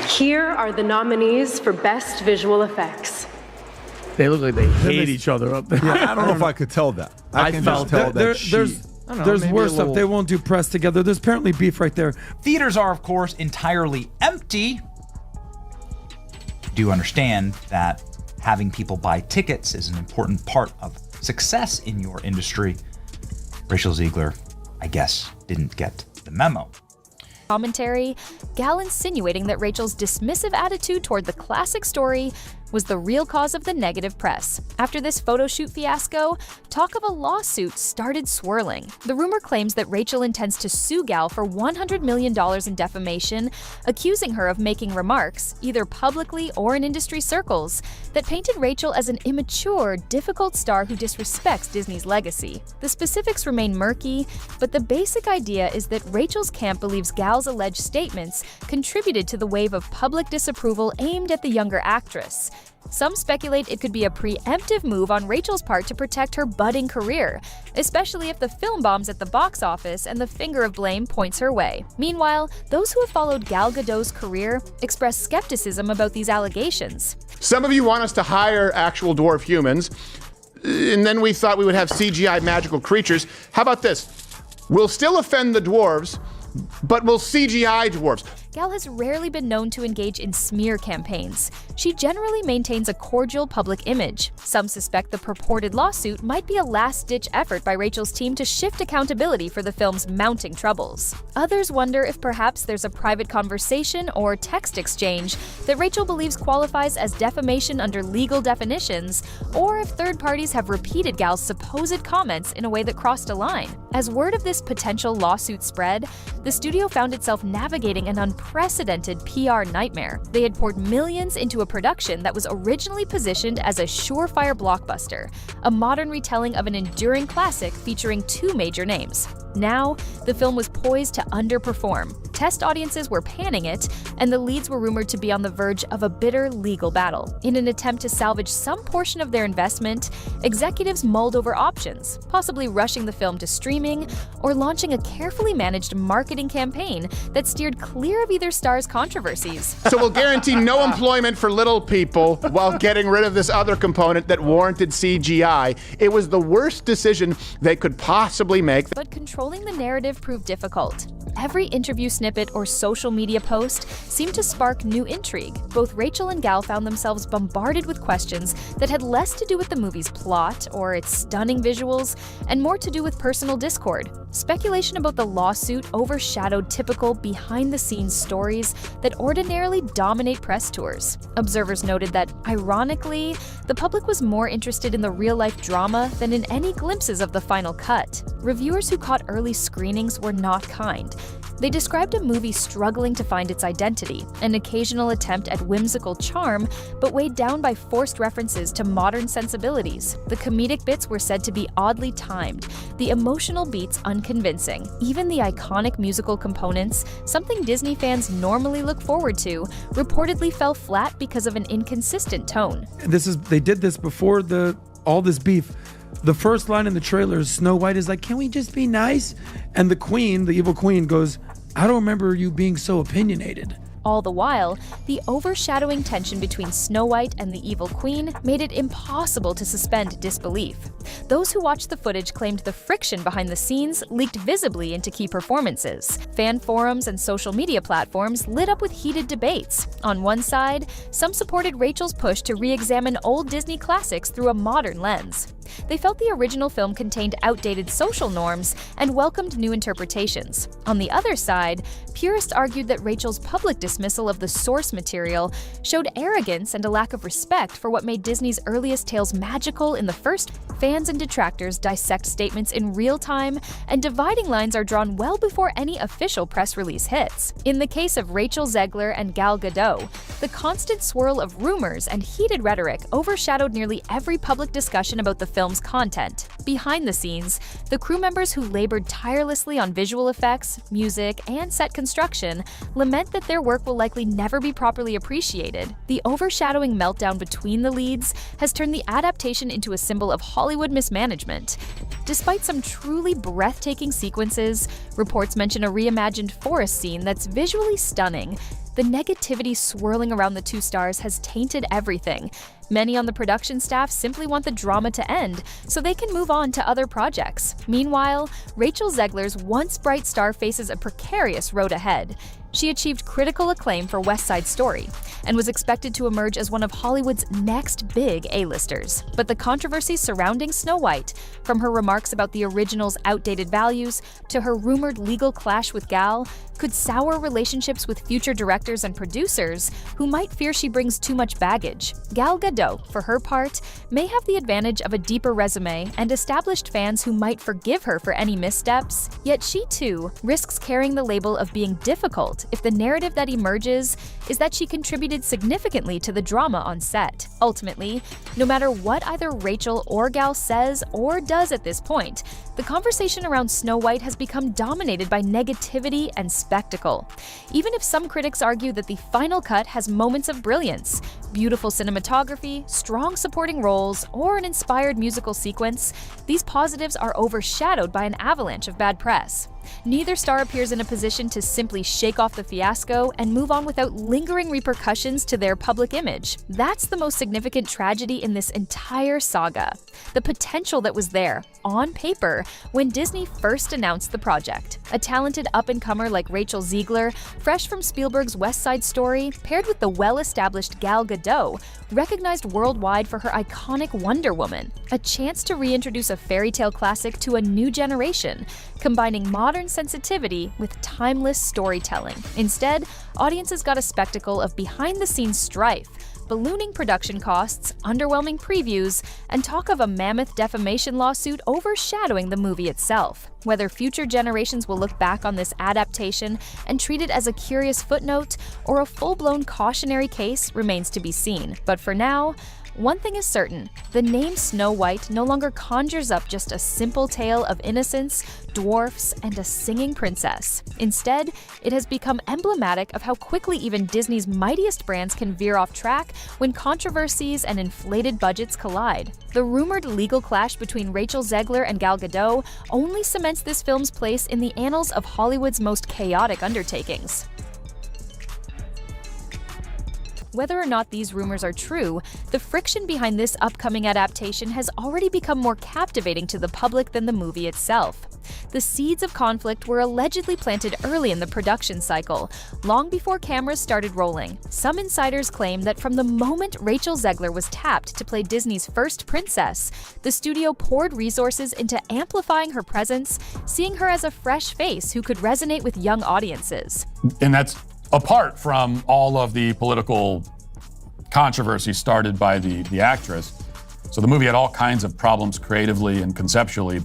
Here are the nominees for Best Visual Effects. They look like they hate each other up there. Yeah, I don't know if I could tell that. I can just tell that There's worse stuff. They won't do press together. There's apparently beef right there. Theaters are, of course, entirely empty. Do understand that having people buy tickets is an important part of success in your industry. Rachel Zegler, I guess, didn't get the memo. Commentary, Gal insinuating that Rachel's dismissive attitude toward the classic story was the real cause of the negative press. After this photo shoot fiasco, talk of a lawsuit started swirling. The rumor claims that Rachel intends to sue Gal for $100 million in defamation, accusing her of making remarks, either publicly or in industry circles, that painted Rachel as an immature, difficult star who disrespects Disney's legacy. The specifics remain murky, but the basic idea is that Rachel's camp believes Gal's alleged statements contributed to the wave of public disapproval aimed at the younger actress. Some speculate it could be a preemptive move on Rachel's part to protect her budding career, especially if the film bombs at the box office and the finger of blame points her way. Meanwhile, those who have followed Gal Gadot's career express skepticism about these allegations. Some of you want us to hire actual dwarf humans, and then we thought we would have CGI magical creatures. How about this? We'll still offend the dwarves, but we'll CGI dwarves. Gal has rarely been known to engage in smear campaigns. She generally maintains a cordial public image. Some suspect the purported lawsuit might be a last-ditch effort by Rachel's team to shift accountability for the film's mounting troubles. Others wonder if perhaps there's a private conversation or text exchange that Rachel believes qualifies as defamation under legal definitions, or if third parties have repeated Gal's supposed comments in a way that crossed a line. As word of this potential lawsuit spread, the studio found itself navigating an unprecedented PR nightmare. They had poured millions into a production that was originally positioned as a surefire blockbuster, a modern retelling of an enduring classic featuring two major names. Now, the film was poised to underperform. Test audiences were panning it, and the leads were rumored to be on the verge of a bitter legal battle. In an attempt to salvage some portion of their investment, executives mulled over options, possibly rushing the film to streaming or launching a carefully managed marketing campaign that steered clear of either star's controversies. So we'll guarantee no employment for little people while getting rid of this other component that warranted CGI. It was the worst decision they could possibly make. But controlling the narrative proved difficult. Every interview snippet or social media post seemed to spark new intrigue. Both Rachel and Gal found themselves bombarded with questions that had less to do with the movie's plot or its stunning visuals and more to do with personal discord. Speculation about the lawsuit overshadowed typical behind-the-scenes stories that ordinarily dominate press tours. Observers noted that, ironically, the public was more interested in the real-life drama than in any glimpses of the final cut. Reviewers who caught early screenings were not kind. They described a movie struggling to find its identity, an occasional attempt at whimsical charm, but weighed down by forced references to modern sensibilities. The comedic bits were said to be oddly timed, the emotional beats unconvincing. Even the iconic musical components, something Disney fans normally look forward to, reportedly fell flat because of an inconsistent tone. They did this before all this beef. The first line in the trailer is Snow White is like, "Can we just be nice?" And the queen, the evil queen, goes, "I don't remember you being so opinionated." All the while, the overshadowing tension between Snow White and the evil queen made it impossible to suspend disbelief. Those who watched the footage claimed the friction behind the scenes leaked visibly into key performances. Fan forums and social media platforms lit up with heated debates. On one side, some supported Rachel's push to re-examine old Disney classics through a modern lens. They felt the original film contained outdated social norms and welcomed new interpretations. On the other side, purists argued that Rachel's public dismissal of the source material showed arrogance and a lack of respect for what made Disney's earliest tales magical in the first. Fans and detractors dissect statements in real time, and dividing lines are drawn well before any official press release hits. In the case of Rachel Zegler and Gal Gadot, the constant swirl of rumors and heated rhetoric overshadowed nearly every public discussion about the film's content. Behind the scenes, the crew members who labored tirelessly on visual effects, music, and set construction lament that their work will likely never be properly appreciated. The overshadowing meltdown between the leads has turned the adaptation into a symbol of Hollywood mismanagement. Despite some truly breathtaking sequences, reports mention a reimagined forest scene that's visually stunning, the negativity swirling around the two stars has tainted everything. Many on the production staff simply want the drama to end so they can move on to other projects. Meanwhile, Rachel Zegler's once bright star faces a precarious road ahead. She achieved critical acclaim for West Side Story and was expected to emerge as one of Hollywood's next big A-listers. But the controversy surrounding Snow White, from her remarks about the original's outdated values to her rumored legal clash with Gal, could sour relationships with future directors and producers who might fear she brings too much baggage. Gal Gadot, for her part, may have the advantage of a deeper resume and established fans who might forgive her for any missteps, yet she too risks carrying the label of being difficult if the narrative that emerges is that she contributed significantly to the drama on set. Ultimately, no matter what either Rachel or Gal says or does at this point, the conversation around Snow White has become dominated by negativity and spectacle. Even if some critics argue that the final cut has moments of brilliance, beautiful cinematography, strong supporting roles, or an inspired musical sequence, these positives are overshadowed by an avalanche of bad press. Neither star appears in a position to simply shake off the fiasco and move on without lingering repercussions to their public image. That's the most significant tragedy in this entire saga. The potential that was there, on paper, when Disney first announced the project. A talented up-and-comer like Rachel Zegler, fresh from Spielberg's West Side Story, paired with the well-established Gal Gadot, recognized worldwide for her iconic Wonder Woman. A chance to reintroduce a fairy tale classic to a new generation, combining modern sensitivity with timeless storytelling. Instead, audiences got a spectacle of behind-the-scenes strife, ballooning production costs, underwhelming previews, and talk of a mammoth defamation lawsuit overshadowing the movie itself. Whether future generations will look back on this adaptation and treat it as a curious footnote or a full-blown cautionary case remains to be seen. But for now, one thing is certain, the name Snow White no longer conjures up just a simple tale of innocence, dwarfs, and a singing princess. Instead, it has become emblematic of how quickly even Disney's mightiest brands can veer off track when controversies and inflated budgets collide. The rumored legal clash between Rachel Zegler and Gal Gadot only cements this film's place in the annals of Hollywood's most chaotic undertakings. Whether or not these rumors are true, the friction behind this upcoming adaptation has already become more captivating to the public than the movie itself. The seeds of conflict were allegedly planted early in the production cycle, long before cameras started rolling. Some insiders claim that from the moment Rachel Zegler was tapped to play Disney's first princess, the studio poured resources into amplifying her presence, seeing her as a fresh face who could resonate with young audiences. And that's apart from all of the political controversy started by the actress. So the movie had all kinds of problems creatively and conceptually.